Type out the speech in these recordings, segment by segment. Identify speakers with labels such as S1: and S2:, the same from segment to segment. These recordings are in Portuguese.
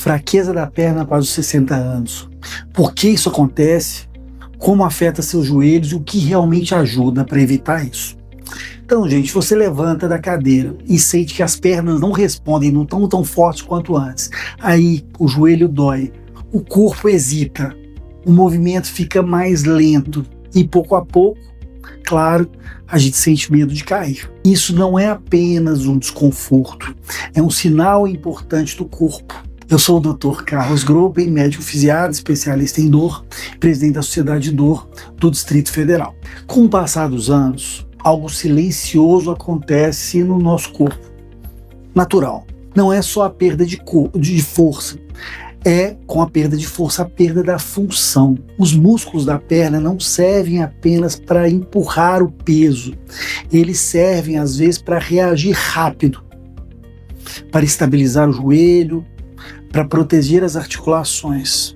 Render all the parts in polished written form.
S1: Fraqueza da perna após os 60 anos. Por que isso acontece? Como afeta seus joelhos e o que realmente ajuda para evitar isso? Então, gente, você levanta da cadeira e sente que as pernas não respondem, não estão tão fortes quanto antes. Aí o joelho dói, o corpo hesita, o movimento fica mais lento e pouco a pouco, claro, a gente sente medo de cair. Isso não é apenas um desconforto, é um sinal importante do corpo. Eu sou o Dr. Carlos Groben, médico fisiatra, especialista em dor, presidente da Sociedade de Dor do Distrito Federal. Com o passar dos anos, algo silencioso acontece no nosso corpo, natural. Não é só a perda de força, é com a perda de força a perda da função. Os músculos da perna não servem apenas para empurrar o peso, eles servem às vezes para reagir rápido, para estabilizar o joelho, para proteger as articulações,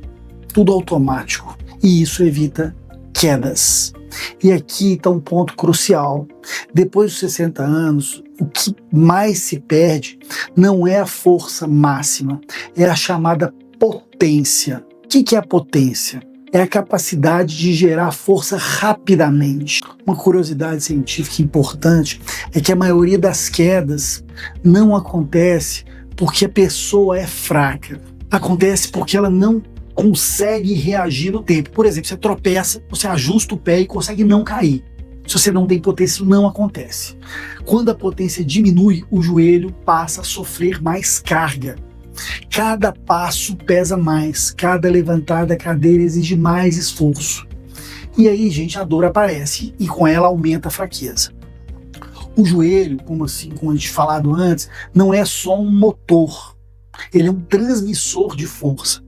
S1: tudo automático, e isso evita quedas. E aqui está um ponto crucial. Depois dos 60 anos, o que mais se perde não é a força máxima, é a chamada potência. O que é a potência? É a capacidade de gerar força rapidamente. Uma curiosidade científica importante é que a maioria das quedas não acontece porque a pessoa é fraca. Acontece porque ela não consegue reagir no tempo. Por exemplo, você tropeça, você ajusta o pé e consegue não cair. Se você não tem potência, isso não acontece. Quando a potência diminui, o joelho passa a sofrer mais carga. Cada passo pesa mais, cada levantada da cadeira exige mais esforço. E aí, gente, a dor aparece e com ela aumenta a fraqueza. O joelho, como a gente falado antes, não é só um motor, ele é um transmissor de força.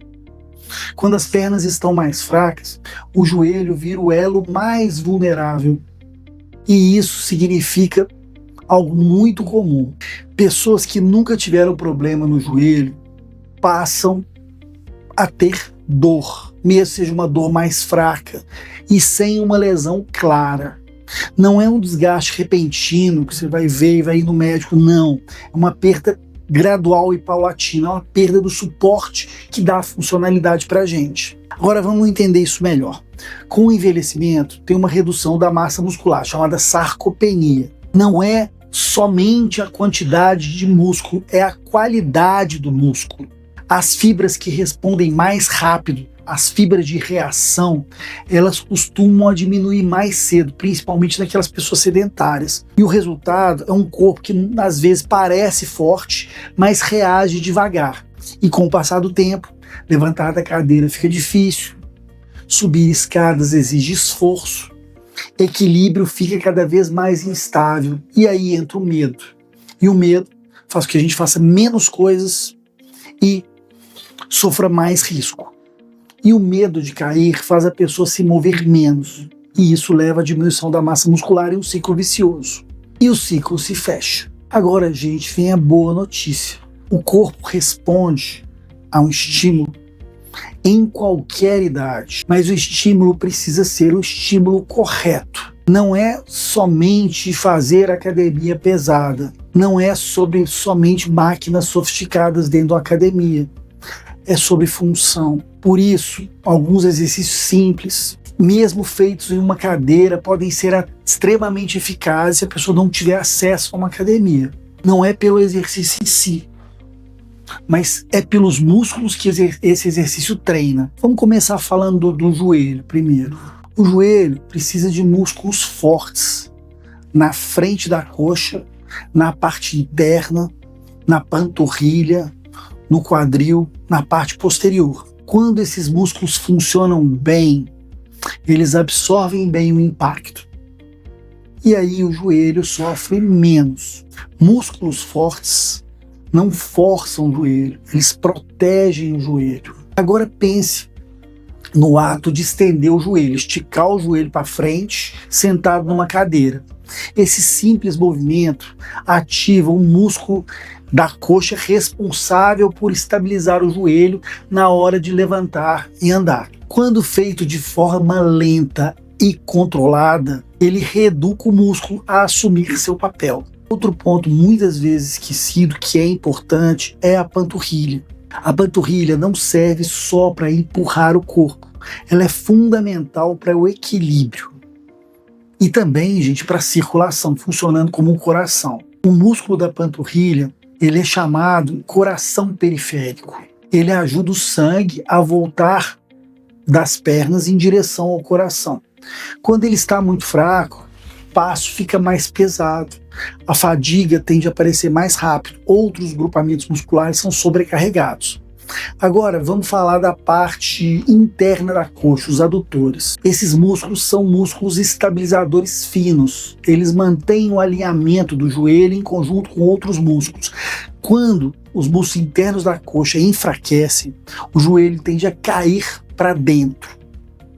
S1: Quando as pernas estão mais fracas, o joelho vira o elo mais vulnerável. E isso significa algo muito comum. Pessoas que nunca tiveram problema no joelho passam a ter dor, mesmo seja uma dor mais fraca e sem uma lesão clara. Não é um desgaste repentino que você vai ver e vai ir no médico, não. É uma perda gradual e paulatina, é uma perda do suporte que dá funcionalidade para a gente. Agora vamos entender isso melhor. Com o envelhecimento tem uma redução da massa muscular, chamada sarcopenia. Não é somente a quantidade de músculo, é a qualidade do músculo. As fibras que respondem mais rápido, as fibras de reação, elas costumam diminuir mais cedo, principalmente naquelas pessoas sedentárias. E o resultado é um corpo que às vezes parece forte, mas reage devagar. E com o passar do tempo, levantar da cadeira fica difícil, subir escadas exige esforço, equilíbrio fica cada vez mais instável. E aí entra o medo. E o medo faz com que a gente faça menos coisas e sofra mais risco. E o medo de cair faz a pessoa se mover menos. E isso leva à diminuição da massa muscular e um ciclo vicioso. E o ciclo se fecha. Agora, gente, vem a boa notícia. O corpo responde a um estímulo em qualquer idade. Mas o estímulo precisa ser o estímulo correto. Não é somente fazer academia pesada. Não é sobre somente máquinas sofisticadas dentro da academia. É sobre função. Por isso, alguns exercícios simples, mesmo feitos em uma cadeira, podem ser extremamente eficazes se a pessoa não tiver acesso a uma academia. Não é pelo exercício em si, mas é pelos músculos que esse exercício treina. Vamos começar falando do joelho primeiro. O joelho precisa de músculos fortes na frente da coxa, na parte interna, na panturrilha, no quadril, na parte posterior. Quando esses músculos funcionam bem, eles absorvem bem o impacto. E aí o joelho sofre menos. Músculos fortes não forçam o joelho, eles protegem o joelho. Agora pense no ato de estender o joelho, esticar o joelho para frente, sentado numa cadeira. Esse simples movimento ativa um músculo da coxa responsável por estabilizar o joelho na hora de levantar e andar. Quando feito de forma lenta e controlada, ele reeduca o músculo a assumir seu papel. Outro ponto muitas vezes esquecido que é importante é a panturrilha. A panturrilha não serve só para empurrar o corpo, ela é fundamental para o equilíbrio. E também, gente, para a circulação, funcionando como um coração. O músculo da panturrilha, ele é chamado coração periférico. Ele ajuda o sangue a voltar das pernas em direção ao coração. Quando ele está muito fraco, o passo fica mais pesado, a fadiga tende a aparecer mais rápido, outros grupamentos musculares são sobrecarregados. Agora, vamos falar da parte interna da coxa, os adutores. Esses músculos são músculos estabilizadores finos. Eles mantêm o alinhamento do joelho em conjunto com outros músculos. Quando os músculos internos da coxa enfraquecem, o joelho tende a cair para dentro,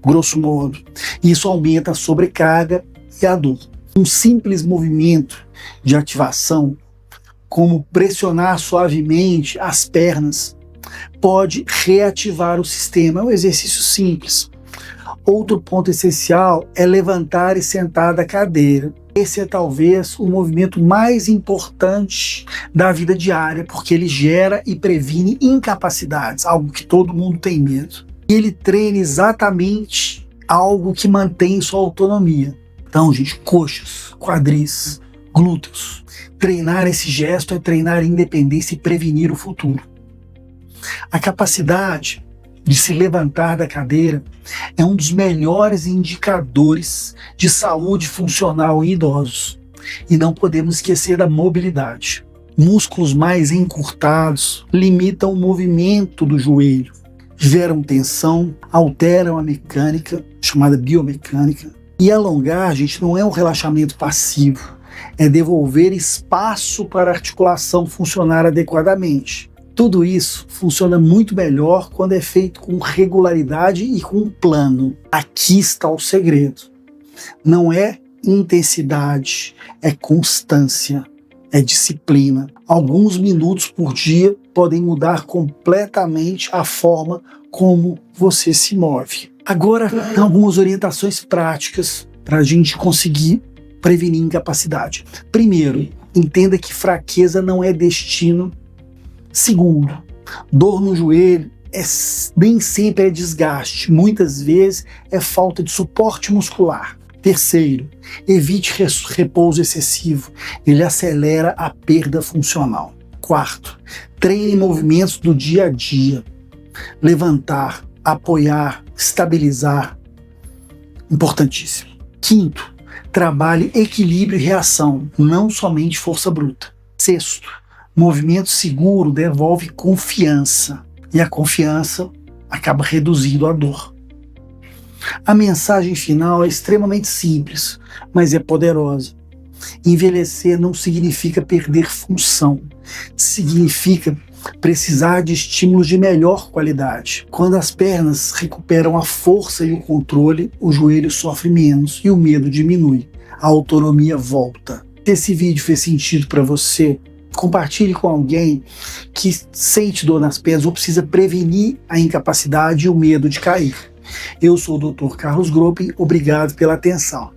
S1: grosso modo. Isso aumenta a sobrecarga e a dor. Um simples movimento de ativação, como pressionar suavemente as pernas, pode reativar o sistema. É um exercício simples. Outro ponto essencial é levantar e sentar da cadeira. Esse é talvez o movimento mais importante da vida diária, porque ele gera e previne incapacidades, algo que todo mundo tem medo. E ele treina exatamente algo que mantém sua autonomia. Então, gente, coxas, quadris, glúteos. Treinar esse gesto é treinar a independência e prevenir o futuro. A capacidade de se levantar da cadeira é um dos melhores indicadores de saúde funcional em idosos. E não podemos esquecer da mobilidade. Músculos mais encurtados limitam o movimento do joelho, geram tensão, alteram a mecânica, chamada biomecânica. E alongar, gente, não é um relaxamento passivo, é devolver espaço para a articulação funcionar adequadamente. Tudo isso funciona muito melhor quando é feito com regularidade e com um plano. Aqui está o segredo. Não é intensidade, é constância, é disciplina. Alguns minutos por dia podem mudar completamente a forma como você se move. Agora, algumas orientações práticas para a gente conseguir prevenir incapacidade. Primeiro, entenda que fraqueza não é destino. Segundo, dor no joelho nem sempre é desgaste, muitas vezes é falta de suporte muscular. Terceiro, evite repouso excessivo, ele acelera a perda funcional. Quarto, treine movimentos do dia a dia, levantar, apoiar, estabilizar, importantíssimo. Quinto, trabalhe equilíbrio e reação, não somente força bruta. Sexto, movimento seguro devolve confiança e a confiança acaba reduzindo a dor. A mensagem final é extremamente simples, mas é poderosa. Envelhecer não significa perder função, significa precisar de estímulos de melhor qualidade. Quando as pernas recuperam a força e o controle, o joelho sofre menos e o medo diminui. A autonomia volta. Se esse vídeo fez sentido para você, compartilhe com alguém que sente dor nas pernas ou precisa prevenir a incapacidade e o medo de cair. Eu sou o Dr. Carlos Gropin, obrigado pela atenção.